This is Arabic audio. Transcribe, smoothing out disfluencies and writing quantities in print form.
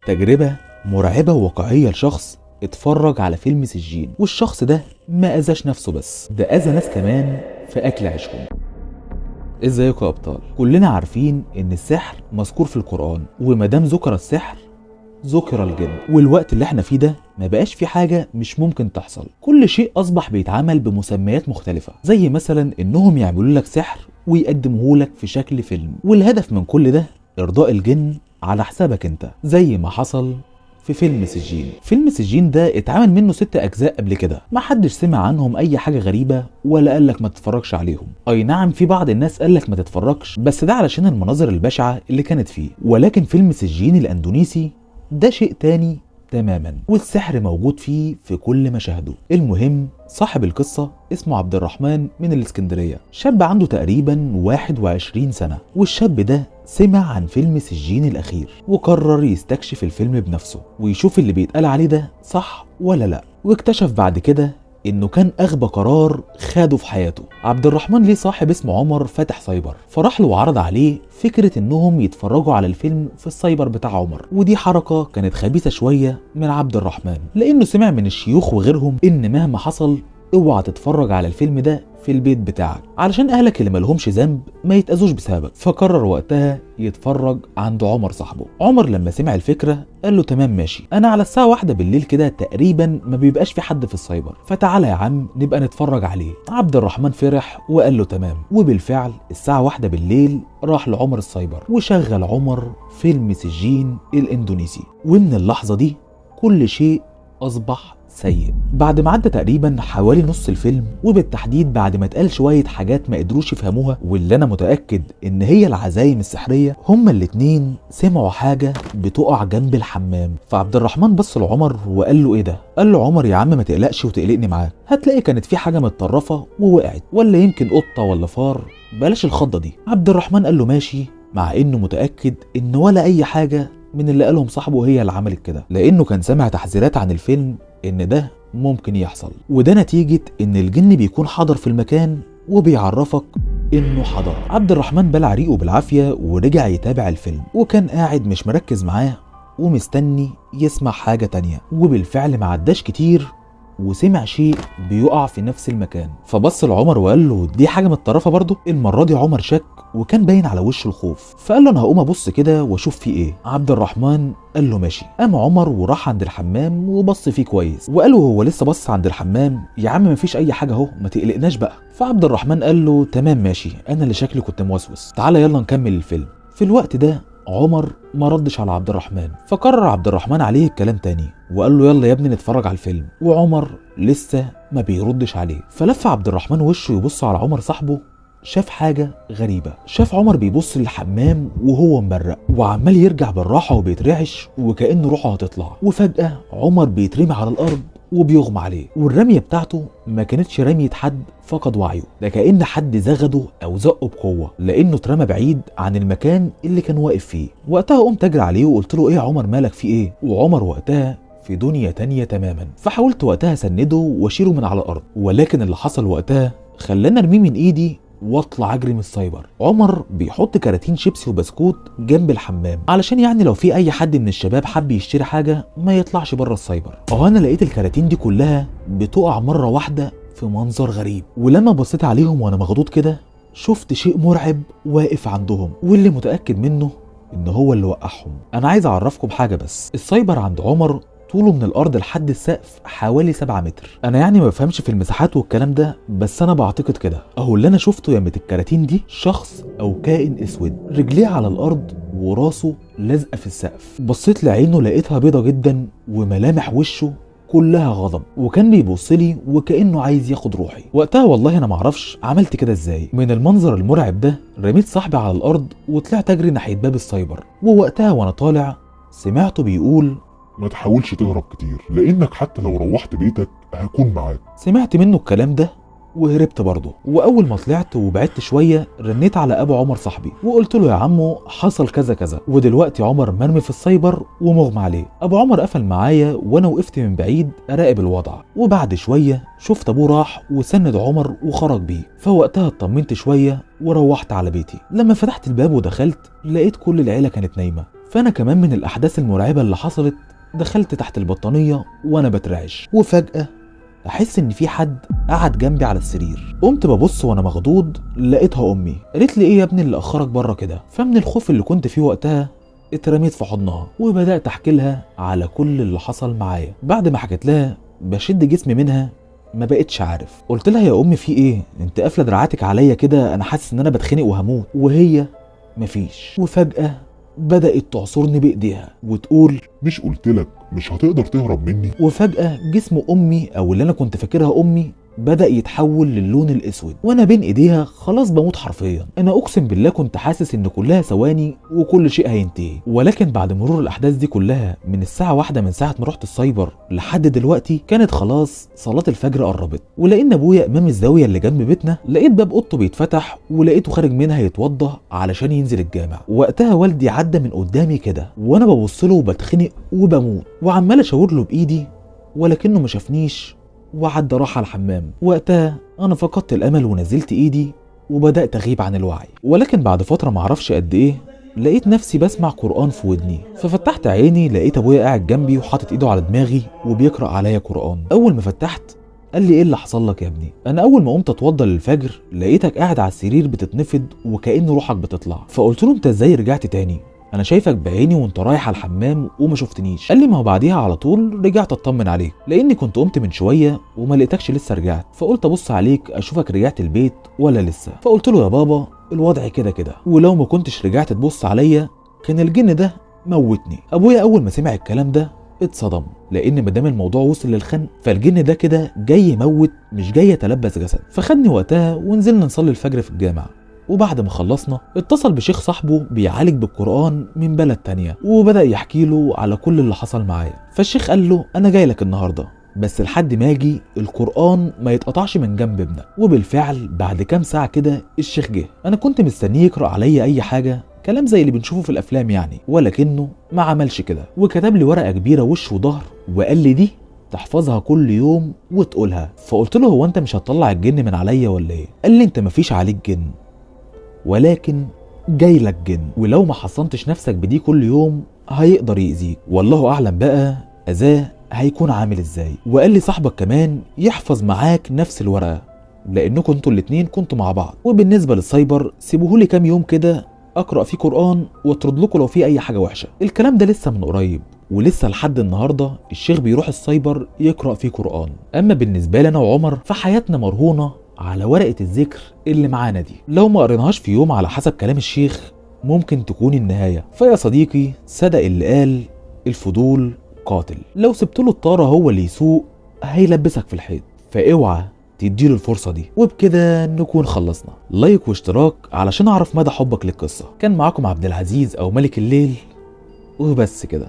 تجربة مرعبة وواقعية لشخص اتفرج على فيلم سجين، والشخص ده ما اذاش نفسه بس، ده اذى ناس كمان في اكل عيشهم. ازيكم يا ابطال؟ كلنا عارفين ان السحر مذكور في القرآن، ومادام ذكر السحر ذكر الجن، والوقت اللي احنا فيه ده ما بقاش في حاجة مش ممكن تحصل. كل شيء اصبح بيتعمل بمسميات مختلفة، زي مثلا انهم يعملوا لك سحر ويقدموه لك في شكل فيلم، والهدف من كل ده ارضاء الجن على حسابك انت، زي ما حصل في فيلم سجين. فيلم سجين ده اتعمل منه 6 اجزاء قبل كده، ما حدش سمع عنهم اي حاجة غريبة ولا قالك ما تتفرجش عليهم. اي نعم، في بعض الناس قالك ما تتفرجش، بس ده علشان المناظر البشعة اللي كانت فيه، ولكن فيلم سجين الاندونيسي ده شيء تاني تماما، والسحر موجود فيه في كل مشاهده. المهم، صاحب القصة اسمه عبد الرحمن من الاسكندرية، شاب عنده تقريبا 21 سنة، والشاب ده سمع عن فيلم سجين الأخير وقرر يستكشف الفيلم بنفسه ويشوف اللي بيتقال عليه ده صح ولا لا. واكتشف بعد كده انه كان اغبى قرار خاده في حياته. عبد الرحمن ليه صاحب اسمه عمر فاتح سايبر، فراح له وعرض عليه فكرة انهم يتفرجوا على الفيلم في السايبر بتاع عمر، ودي حركة كانت خبيثة شوية من عبد الرحمن، لانه سمع من الشيوخ وغيرهم ان مهما حصل اوعى تتفرج على الفيلم ده في البيت بتاعك، علشان اهلك اللي مالهمش ذنب ما يتأذوش بسببك. فقرر وقتها يتفرج عند عمر صاحبه. عمر لما سمع الفكرة قال له تمام ماشي، انا على الساعة 1 بالليل كده تقريبا ما بيبقاش في حد في السايبر، فتعالى يا عم نبقى نتفرج عليه. عبد الرحمن فرح وقال له تمام، وبالفعل الساعة 1 بالليل راح لعمر السايبر وشغل عمر فيلم سجين الاندونيسي. ومن اللحظة دي كل شيء اصبح سيء. بعد ما عدى تقريبا حوالي نص الفيلم، وبالتحديد بعد ما اتقال شوية حاجات ما قدروش يفهموها، واللي انا متأكد ان هي العزايم السحرية، هما الاتنين سمعوا حاجة بتقع جنب الحمام. فعبد الرحمن بص لعمر وقال له ايه ده؟ قال له عمر يا عم ما تقلقش وتقلقني معاك، هتلاقي كانت في حاجة متطرفة ووقعت، ولا يمكن قطة ولا فار، بلاش الخضة دي. عبد الرحمن قال له ماشي، مع انه متأكد ان ولا اي حاجة من اللي قالهم صاحبه هي اللي عملت كده، لانه كان سامع تحذيرات عن الفيلم ان ده ممكن يحصل، وده نتيجة ان الجن بيكون حاضر في المكان وبيعرفك انه حضر. عبد الرحمن بلع ريقه بالعافية ورجع يتابع الفيلم، وكان قاعد مش مركز معاه ومستني يسمع حاجة تانية. وبالفعل ما عداش كتير وسمع شيء بيقع في نفس المكان، فبص لعمر وقال له دي حاجة متطرفة برضه. المرة دي عمر شك وكان باين على وشه الخوف، فقال له انا هقوم ابص كده واشوف فيه ايه. عبد الرحمن قال له ماشي. قام عمر وراح عند الحمام وبص فيه كويس، وقال له هو لسه بص عند الحمام يا عم مفيش اي حاجة اهو، ما تقلقناش بقى. فعبد الرحمن قال له تمام ماشي، انا اللي شكلي كنت موسوس، تعالى يلا نكمل الفيلم. في الوقت ده عمر ما ردش على عبد الرحمن، فقرر عبد الرحمن عليه الكلام تاني وقال له يلا يا ابني نتفرج على الفيلم، وعمر لسه ما بيردش عليه. فلف عبد الرحمن وشه يبص على عمر صاحبه، شاف حاجة غريبة. شاف عمر بيبص للحمام وهو مبرق وعمال يرجع بالراحة وبيترعش وكأنه روحه هتطلع، وفجأة عمر بيترمي على الأرض وبيغمى عليه، والرمية بتاعته ما كانتش رمية حد فقد وعيه، ده كأن حد زغده أو زقه بقوة، لأنه اترمى بعيد عن المكان اللي كان واقف فيه. وقتها قمت أجري عليه وقلت له إيه يا عمر مالك في إيه؟ وعمر وقتها في دنيا تانية تماما، فحاولت وقتها أسنده وأشيله من على الأرض، ولكن اللي حصل وقتها خلاني أرميه من إيدي واطلع اجري من السايبر. عمر بيحط كراتين شيبسي وبسكوت جنب الحمام علشان يعني لو في اي حد من الشباب حب يشتري حاجه ما يطلعش بره السايبر. انا لقيت الكراتين دي كلها بتقع مره واحده في منظر غريب، ولما بصيت عليهم وانا مخضوض كده شفت شيء مرعب واقف عندهم، واللي متاكد منه ان هو اللي وقعهم. انا عايز اعرفكم حاجه بس، السايبر عند عمر طوله من الارض لحد السقف حوالي 7 متر. انا يعني ما بفهمش في المساحات والكلام ده، بس انا بعتقد كده. اهو اللي انا شفته يمة الكراتين دي شخص او كائن اسود، رجليه على الارض وراسه لازقه في السقف. بصيت لعينه لقيتها بيضه جدا، وملامح وشه كلها غضب، وكان بيبص لي وكانه عايز ياخد روحي. وقتها والله انا معرفش عملت كده ازاي. من المنظر المرعب ده رميت صاحبي على الارض وطلعت اجري ناحيه باب السايبر، ووقتها وانا طالع سمعته بيقول ما تحاولش تهرب كتير، لانك حتى لو روحت بيتك هكون معاك. سمعت منه الكلام ده وهربت برضه. واول ما طلعت وبعدت شويه رنيت على ابو عمر صاحبي وقلت له يا عمو حصل كذا كذا، ودلوقتي عمر مرمي في السايبر ومغمى عليه. ابو عمر قفل معايا وانا وقفت من بعيد اراقب الوضع، وبعد شويه شفت ابوه راح وسند عمر وخرج بيه. فوقتها اطمنت شويه وروحت على بيتي. لما فتحت الباب ودخلت لقيت كل العيله كانت نايمه، فانا كمان من الاحداث المرعبه اللي حصلت دخلت تحت البطانيه وانا بترعش، وفجاه احس ان في حد قعد جنبي على السرير. قمت ببص وانا مخضوض لقيتها امي. قالت لي ايه يا ابني اللي اخرك بره كده؟ فمن الخوف اللي كنت فيه وقتها اترميت في حضنها وبدات احكي لها على كل اللي حصل معايا. بعد ما حكيت لها بشد جسمي منها ما بقتش عارف. قلت لها يا امي في ايه؟ انت قافله دراعاتك عليا كده، انا حاسس ان انا بتخنق وهموت. وهي مفيش. وفجاه بدات تعصرني بايديها وتقول مش قلتلك مش هتقدر تهرب مني؟ وفجأة جسم أمي أو اللي أنا كنت فاكرها أمي بدأ يتحول للون الأسود وأنا بين إيديها خلاص بموت حرفيا. أنا أقسم بالله كنت حاسس إن كلها ثواني وكل شيء هينتهي. ولكن بعد مرور الأحداث دي كلها من الساعة 1 من ساعة ما رحت السايبر لحد دلوقتي كانت خلاص صلاة الفجر قربت، ولقينا أبويا إمام الزاوية اللي جنب بيتنا لقيت باب أوضته بيتفتح ولقيته خارج منها يتوضى علشان ينزل الجامع. وقتها والدي عدى من قدامي كده وأنا ببص له وبتخنق وبموت وعمال أشاور له بإيدي ولكنه ما شافنيش وعدى راح على الحمام. وقتها انا فقدت الامل ونزلت ايدي وبدات اغيب عن الوعي. ولكن بعد فتره معرفش قد ايه لقيت نفسي بسمع قران في ودني، ففتحت عيني لقيت ابويا قاعد جنبي وحاطط ايده على دماغي وبيقرا عليا قران. اول ما فتحت قال لي ايه اللي حصل لك يا ابني؟ انا اول ما قمت اتوضى للفجر لقيتك قاعد على السرير بتتنفض وكأن روحك بتطلع. فقلت له انت ازاي رجعت تاني؟ انا شايفك بعيني وانت رايح على الحمام وما شفتنيش. قال لي ما هو بعديها على طول رجعت اطمن عليك لاني كنت قمت من شويه وما لقيتكش لسه رجعت، فقلت ابص عليك اشوفك رجعت البيت ولا لسه. فقلت له يا بابا الوضع كده كده ولو ما كنتش رجعت تبص عليا كان الجن ده موتني. ابويا اول ما سمع الكلام ده اتصدم لان ما دام الموضوع وصل للخنق فالجن ده كده جاي يموت مش جاي يتلبس جسد. فخدني وقتها ونزلنا نصلي الفجر في الجامع، وبعد ما خلصنا اتصل بشيخ صاحبه بيعالج بالقرآن من بلد تانية وبدأ يحكي له على كل اللي حصل معايا. فالشيخ قال له انا جاي لك النهارده بس لحد ما اجي القرآن ما يتقطعش من جنب ابنك. وبالفعل بعد كام ساعة كده الشيخ جه. انا كنت مستنيه يقرأ عليا اي حاجة كلام زي اللي بنشوفه في الافلام يعني، ولكنه ما عملش كده وكتب لي ورقة كبيرة وش وظهر وقال لي دي تحفظها كل يوم وتقولها. فقلت له هو انت مش هتطلع الجن من عليا ولا ايه؟ قال لي انت مفيش عليك جن ولكن جاي لك جن، ولو ما حصنتش نفسك بدي كل يوم هيقدر يأذيك والله اعلم بقى اذاه هيكون عامل ازاي. وقال لي صاحبك كمان يحفظ معاك نفس الورقه لانكم انتوا الاتنين كنتوا مع بعض. وبالنسبه للسايبر سيبوهولي كام يوم كده اقرا فيه قران واطرد لكم لو في اي حاجه وحشه. الكلام ده لسه من قريب ولسه لحد النهارده الشيخ بيروح السايبر يقرا فيه قران. اما بالنسبه لنا وعمر فحياتنا مرهونه على ورقة الذكر اللي معانا دي، لو ما قريناهاش في يوم على حسب كلام الشيخ ممكن تكون النهاية. فيا صديقي صدق اللي قال الفضول قاتل، لو سبت له الطارة هو اللي يسوق هيلبسك في الحيط، فاوعى تديله الفرصة دي. وبكده نكون خلصنا. لايك واشتراك علشان اعرف مدى حبك للقصة. كان معاكم عبد العزيز او ملك الليل وبس كده.